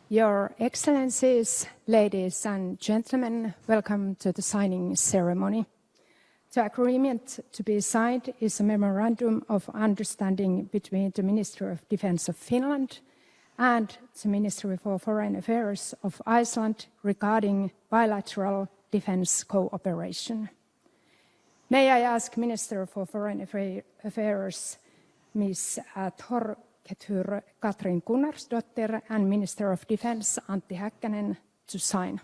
Your Excellencies, ladies and gentlemen, welcome to the signing ceremony. The agreement to be signed is a memorandum of understanding between the Ministry of Defence of Finland and the Ministry for Foreign Affairs of Iceland regarding bilateral defence cooperation. May I ask Minister for Foreign Affairs, Ms. Katrin Tómasdóttir, and Minister of Defence Antti Häkkänen to sign.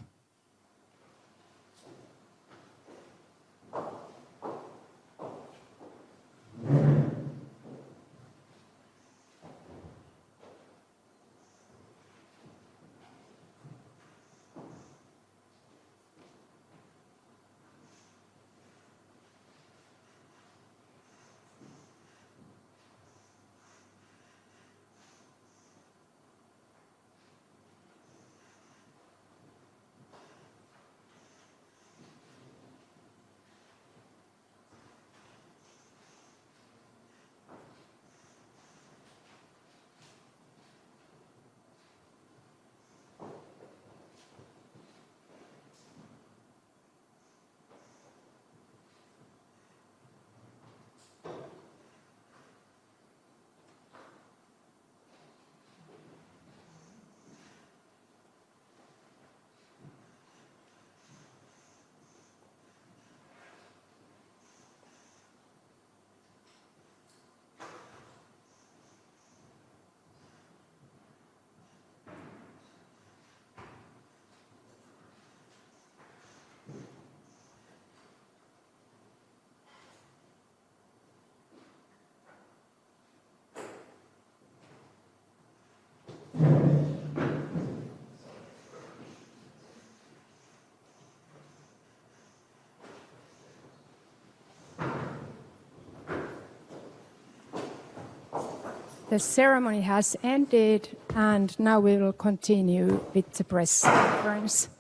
The ceremony has ended, and now we will continue with the press conference.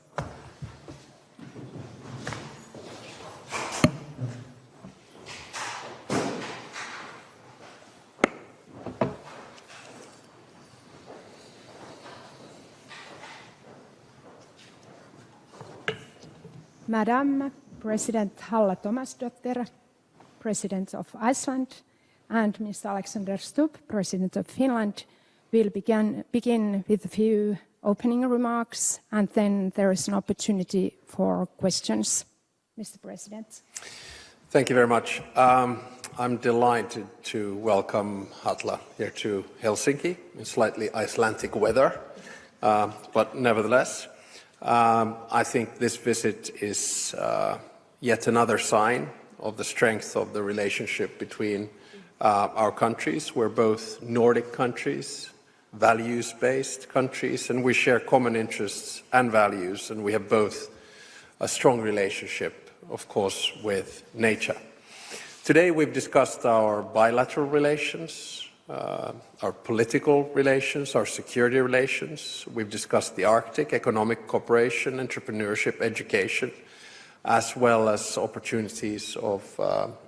Madam President Halla Tómasdóttir, President of Iceland, and Mr. Alexander Stubb, President of Finland, will begin with a few opening remarks, and then there is an opportunity for questions. Mr. President. Thank you very much. I'm delighted to welcome Halla here to Helsinki in slightly Icelandic weather, but nevertheless, I think this visit is yet another sign of the strength of the relationship between our countries. We're both Nordic countries, values-based countries, and we share common interests and values, and we have both a strong relationship, of course, with nature. Today we've discussed our bilateral relations, our political relations, our security relations. We've discussed the Arctic, economic cooperation, entrepreneurship, education, as well as opportunities of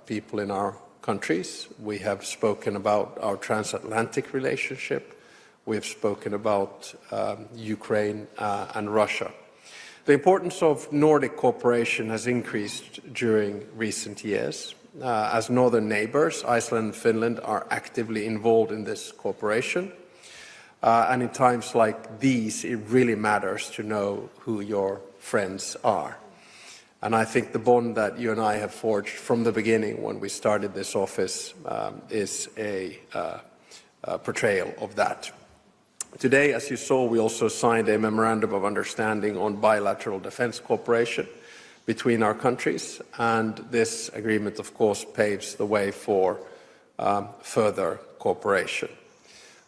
people in our countries. We have spoken about our transatlantic relationship. We have spoken about Ukraine and Russia. The importance of Nordic cooperation has increased during recent years. As northern neighbors, Iceland and Finland are actively involved in this cooperation. And in times like these, it really matters to know who your friends are. And I think the bond that you and I have forged from the beginning when we started this office is a portrayal of that. Today, as you saw, we also signed a memorandum of understanding on bilateral defense cooperation between our countries, and this agreement, of course, paves the way for further cooperation.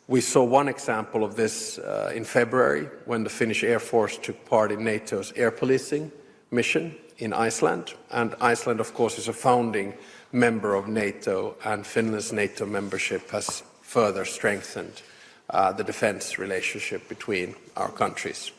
We saw one example of this in February when the Finnish Air Force took part in NATO's air policing mission in Iceland, and Iceland, of course, is a founding member of NATO, and Finland's NATO membership has further strengthened the defense relationship between our countries.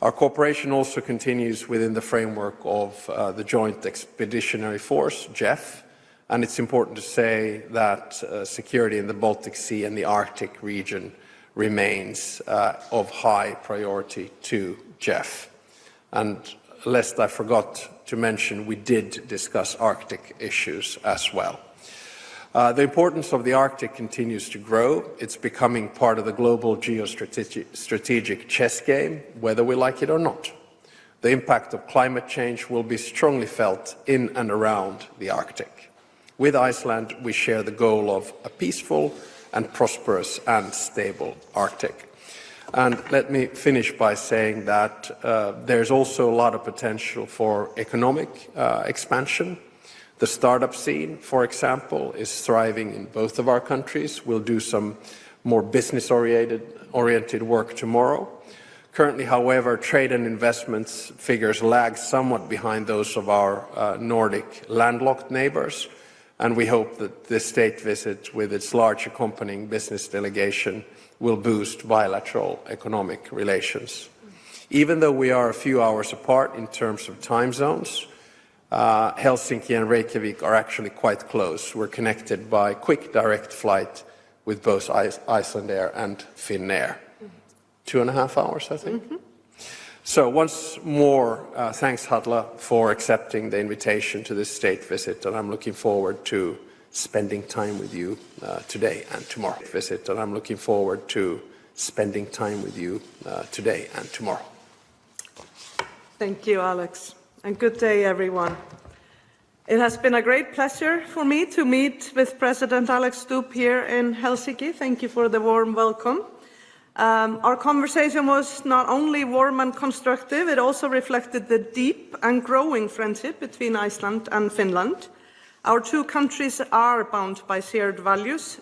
Our cooperation also continues within the framework of the Joint Expeditionary Force, JEF, and it's important to say that security in the Baltic Sea and the Arctic region remains of high priority to Jeff. And lest I forgot to mention, we did discuss Arctic issues as well. The importance of the Arctic continues to grow. It's becoming part of the global geostrategic chess game, whether we like it or not. The impact of climate change will be strongly felt in and around the Arctic. With Iceland, we share the goal of a peaceful and prosperous and stable Arctic. And let me finish by saying that there's also a lot of potential for economic expansion. The startup scene, for example, is thriving in both of our countries. We'll do some more business-oriented work tomorrow. Currently, however, trade and investments figures lag somewhat behind those of our Nordic landlocked neighbors, and we hope that this state visit, with its large accompanying business delegation, will boost bilateral economic relations. Even though we are a few hours apart in terms of time zones, Helsinki and Reykjavik are actually quite close. We're connected by quick direct flight with both Icelandair and Finnair. 2.5 hours, I think. Mm-hmm. So once more, thanks, Halla, for accepting the invitation to this state visit, and I'm looking forward to spending time with you today and tomorrow. And I'm looking forward to spending time with you today and tomorrow. Thank you, Alex. And good day, everyone. It has been a great pleasure for me to meet with President Alex Stubb here in Helsinki. Thank you for the warm welcome. Our conversation was not only warm and constructive, it also reflected the deep and growing friendship between Iceland and Finland. Our two countries are bound by shared values,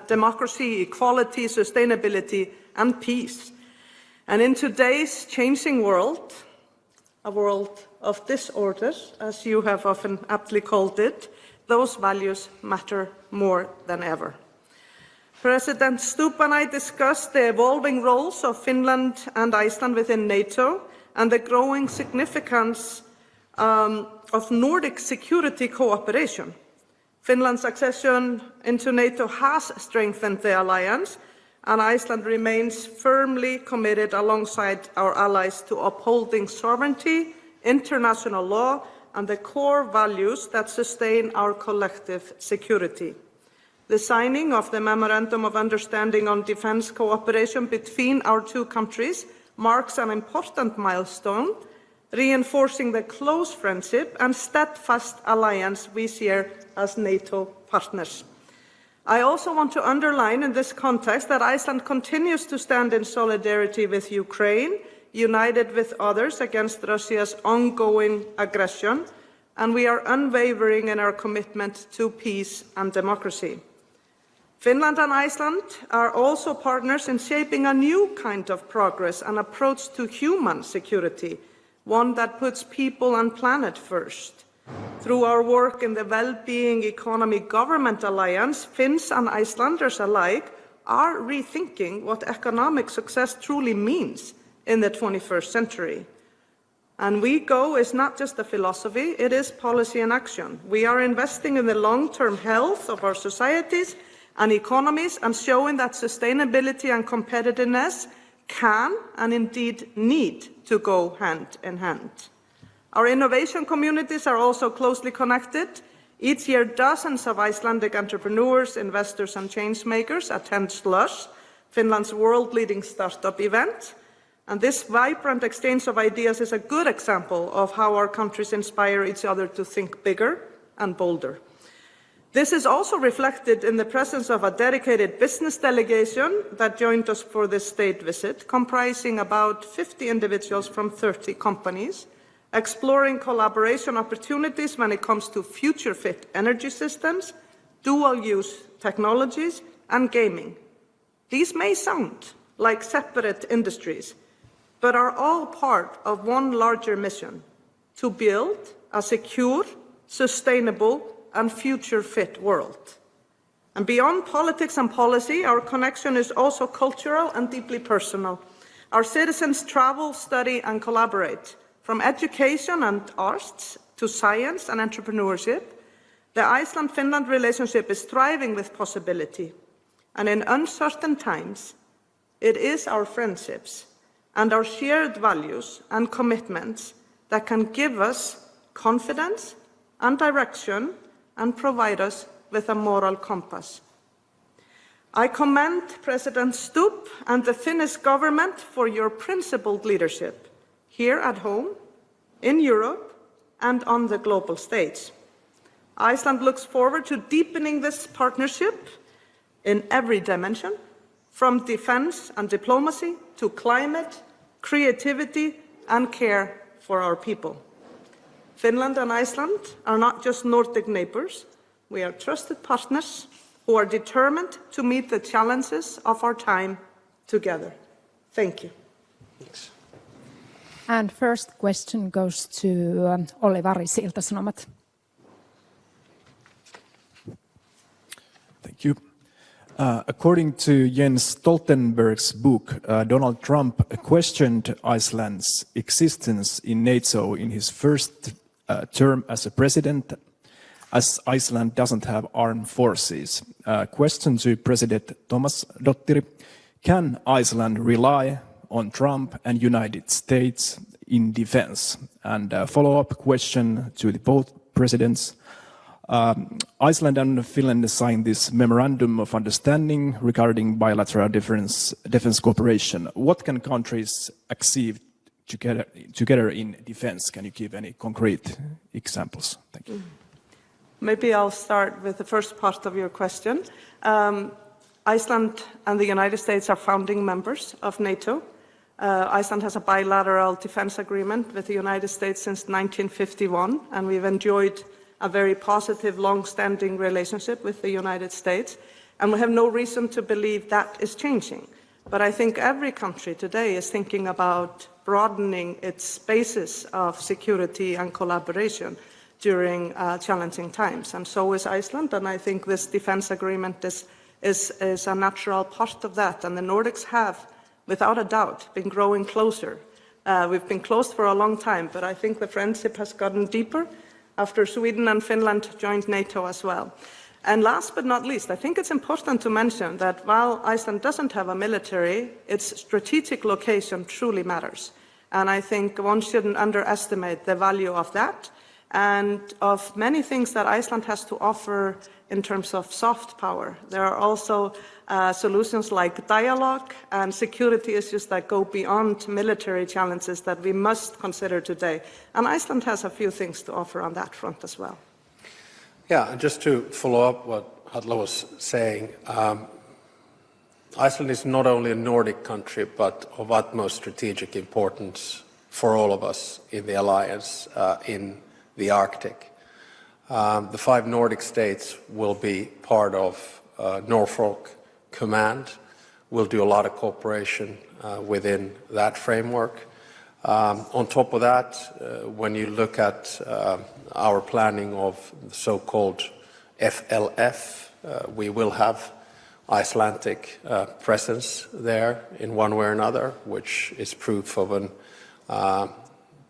democracy, equality, sustainability, and peace. And in today's changing world, a world of disorder, as you have often aptly called it, those values matter more than ever. President Stubb and I discussed the evolving roles of Finland and Iceland within NATO and the growing significance of Nordic security cooperation. Finland's accession into NATO has strengthened the alliance, and Iceland remains firmly committed alongside our allies to upholding sovereignty, international law, and the core values that sustain our collective security. The signing of the Memorandum of Understanding on Defence Cooperation between our two countries marks an important milestone, reinforcing the close friendship and steadfast alliance we share as NATO partners. I also want to underline in this context that Iceland continues to stand in solidarity with Ukraine, united with others against Russia's ongoing aggression, and we are unwavering in our commitment to peace and democracy. Finland and Iceland are also partners in shaping a new kind of progress and approach to human security, one that puts people and planet first. Through our work in the Well-being Economy Government Alliance, Finns and Icelanders alike are rethinking what economic success truly means in the 21st century. And WeGo is not just a philosophy, it is policy in action. We are investing in the long-term health of our societies and economies and showing that sustainability and competitiveness can and indeed need to go hand in hand. Our innovation communities are also closely connected. Each year, dozens of Icelandic entrepreneurs, investors, and changemakers attend Slush, Finland's world-leading startup event. And this vibrant exchange of ideas is a good example of how our countries inspire each other to think bigger and bolder. This is also reflected in the presence of a dedicated business delegation that joined us for this state visit, comprising about 50 individuals from 30 companies, exploring collaboration opportunities when it comes to future-fit energy systems, dual-use technologies, and gaming. These may sound like separate industries, but are all part of one larger mission: to build a secure, sustainable, and future-fit world. And beyond politics and policy, our connection is also cultural and deeply personal. Our citizens travel, study, and collaborate. From education and arts to science and entrepreneurship, the Iceland-Finland relationship is thriving with possibility. And in uncertain times, It is our friendships and our shared values and commitments that can give us confidence and direction and provide us with a moral compass. I commend President Stubb and the Finnish government for your principled leadership here at home, in Europe, and on the global stage. Iceland looks forward to deepening this partnership in every dimension, from defense and diplomacy to climate, creativity, and care for our people. Finland and Iceland are not just Nordic neighbors, we are trusted partners who are determined to meet the challenges of our time together. Thank you. Thanks. And first question goes to Olli Varis, Ilta-Sanomat. Thank you. According to Jens Stoltenberg's book, Donald Trump questioned Iceland's existence in NATO in his first term as a president, as Iceland doesn't have armed forces. Question to President Tómasdóttir: can Iceland rely on Trump and United States in defense? And a follow-up question to both presidents. Iceland and Finland signed this memorandum of understanding regarding bilateral defense cooperation. What can countries achieve together in defense? Can you give any concrete examples? Thank you. Maybe I'll start with the first part of your question. Iceland and the United States are founding members of NATO. Iceland has a bilateral defense agreement with the United States since 1951, and we've enjoyed a very positive, long-standing relationship with the United States, and we have no reason to believe that is changing. But I think every country today is thinking about broadening its basis of security and collaboration during challenging times, and so is Iceland, and I think this defense agreement is a natural part of that, and the Nordics have, without a doubt, been growing closer. We've been close for a long time, but I think the friendship has gotten deeper after Sweden and Finland joined NATO as well. And last but not least, I think it's important to mention that while Iceland doesn't have a military, its strategic location truly matters. And I think one shouldn't underestimate the value of that and of many things that Iceland has to offer in terms of soft power. There are also solutions like dialogue and security issues that go beyond military challenges that we must consider today. And Iceland has a few things to offer on that front as well. Yeah, and just to follow up what Halla was saying, Iceland is not only a Nordic country, but of utmost strategic importance for all of us in the alliance in the Arctic. The 5 Nordic states will be part of Norfolk Command. We'll do a lot of cooperation within that framework. On top of that, when you look at our planning of the so-called FLF, we will have Icelandic presence there in one way or another, which is proof of an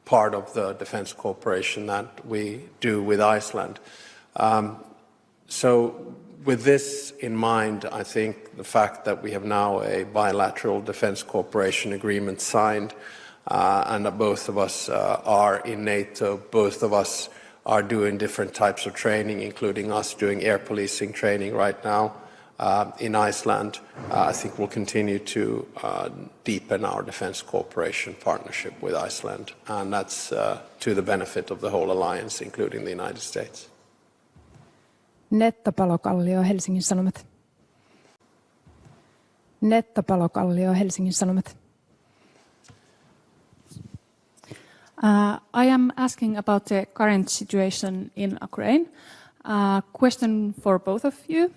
part of the defense cooperation that we do with Iceland. So with this in mind, I think the fact that we have now a bilateral defense cooperation agreement signed and that both of us are in NATO, both of us are doing different types of training, including us doing air policing training right now in Iceland, I think we'll continue to deepen our defense cooperation partnership with Iceland, and that's to the benefit of the whole alliance, including the United States. Netta Palokallio, Helsingin Sanomat. Netta Palokallio, Helsingin Sanomat. I am asking about the current situation in Ukraine. Question for both of you.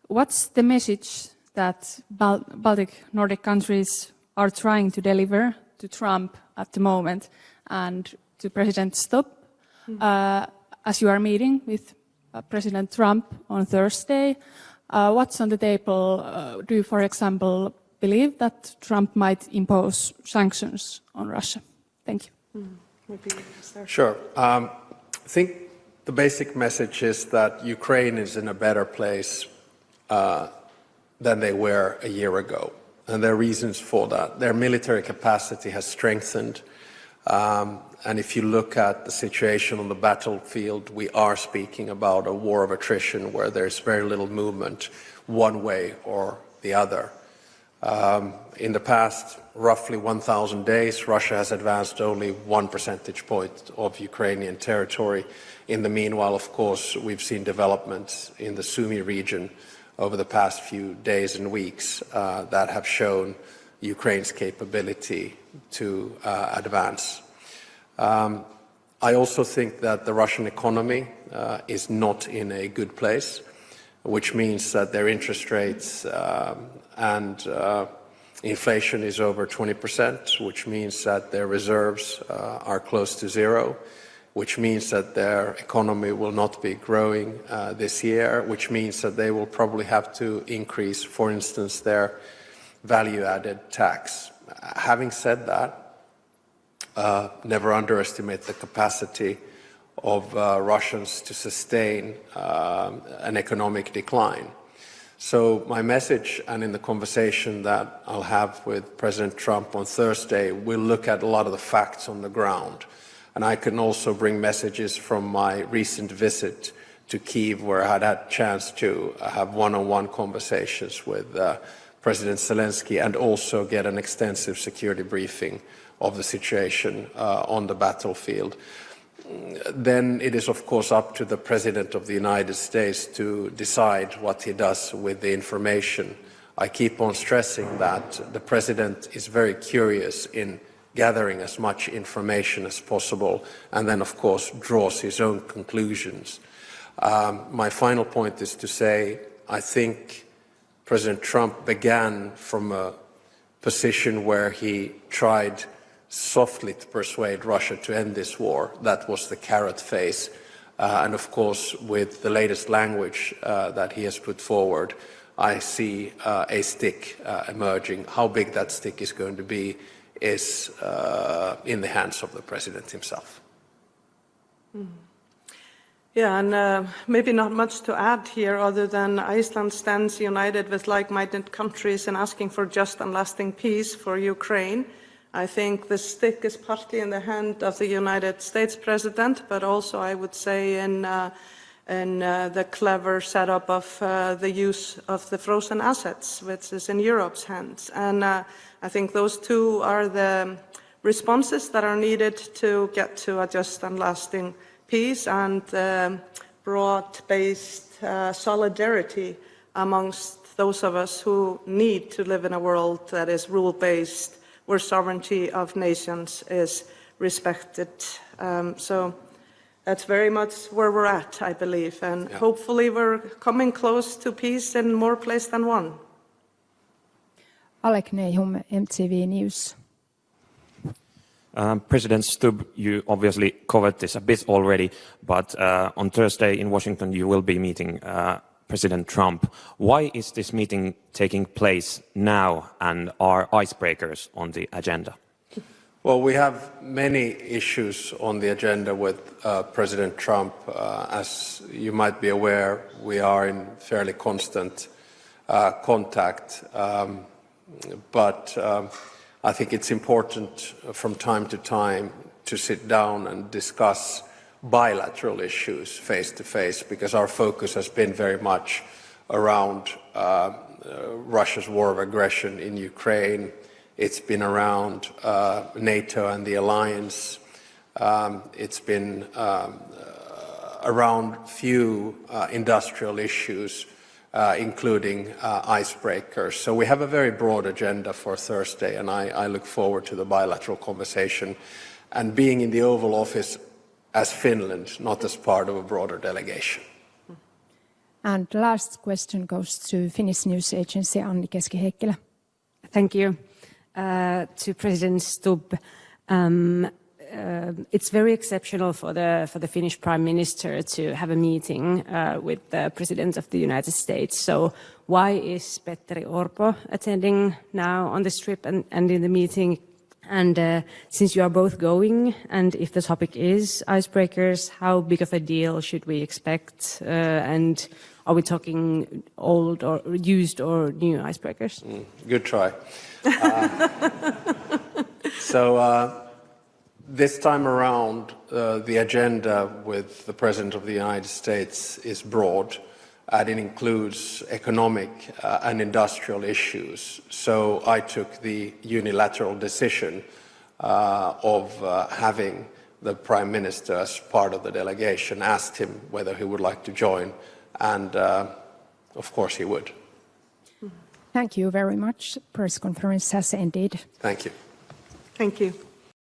What's the message that Baltic Nordic countries are trying to deliver to Trump at the moment and to President Stubb? As you are meeting with President Trump on Thursday, what's on the table? Do you, for example, believe that Trump might impose sanctions on Russia? Thank you. Sure. I think the basic message is that Ukraine is in a better place than they were a year ago. And there are reasons for that. Their military capacity has strengthened. And if you look at the situation on the battlefield, we are speaking about a war of attrition where there's very little movement one way or the other. In the past roughly 1,000 days, Russia has advanced only 1 percentage point of Ukrainian territory. In the meanwhile, of course, we've seen developments in the Sumy region over the past few days and weeks that have shown Ukraine's capability to advance. I also think that the Russian economy is not in a good place, which means that their interest rates and inflation is over 20%, which means that their reserves are close to zero, which means that their economy will not be growing this year, which means that they will probably have to increase, for instance, their value-added tax. Having said that, never underestimate the capacity of Russians to sustain an economic decline. So my message, and in the conversation that I'll have with President Trump on Thursday, we'll look at a lot of the facts on the ground. And I can also bring messages from my recent visit to Kyiv, where I had a chance to have one-on-one conversations with President Zelensky and also get an extensive security briefing of the situation on the battlefield. Then it is, of course, up to the President of the United States to decide what he does with the information. I keep on stressing that the President is very curious in gathering as much information as possible and then, of course, draws his own conclusions. My final point is to say I think President Trump began from a position where he tried softly to persuade Russia to end this war. That was the carrot phase. And of course, with the latest language that he has put forward, I see a stick emerging. How big that stick is going to be is in the hands of the president himself. Yeah, and maybe not much to add here other than Iceland stands united with like-minded countries in asking for just and lasting peace for Ukraine. I think the stick is partly in the hand of the United States president, but also I would say in the clever setup of the use of the frozen assets, which is in Europe's hands. And I think those two are the responses that are needed to get to a just and lasting peace and broad-based solidarity amongst those of us who need to live in a world that is rule-based, where sovereignty of nations is respected. So that's very much where we're at, I believe, and hopefully we're coming close to peace in more places than one. Alec Nahum, MTV News. President Stubb, you obviously covered this a bit already, but on Thursday in Washington you will be meeting President Trump. Why is this meeting taking place now, and are icebreakers on the agenda? Well, we have many issues on the agenda with President Trump. As you might be aware, we are in fairly constant contact, but I think it's important from time to time to sit down and discuss bilateral issues face to face, because our focus has been very much around Russia's war of aggression in Ukraine. It's been around NATO and the alliance. It's been around few industrial issues, including icebreakers. So we have a very broad agenda for Thursday, and I look forward to the bilateral conversation and being in the Oval Office as Finland, not as part of a broader delegation. And the last question goes to Finnish news agency Anni Keski-Heikkilä. Thank you. To President Stubb, it's very exceptional for the Finnish Prime Minister to have a meeting with the President of the United States. So why is Petteri Orpo attending now on this trip and in the meeting? And since you are both going, and if the topic is icebreakers, how big of a deal should we expect? And are we talking old or used or new icebreakers? Good try. This time around, the agenda with the President of the United States is broad, and it includes economic and industrial issues. So I took the unilateral decision of having the Prime Minister as part of the delegation, asked him whether he would like to join, and of course he would. Thank you very much. Press conference has ended. Thank you. Thank you.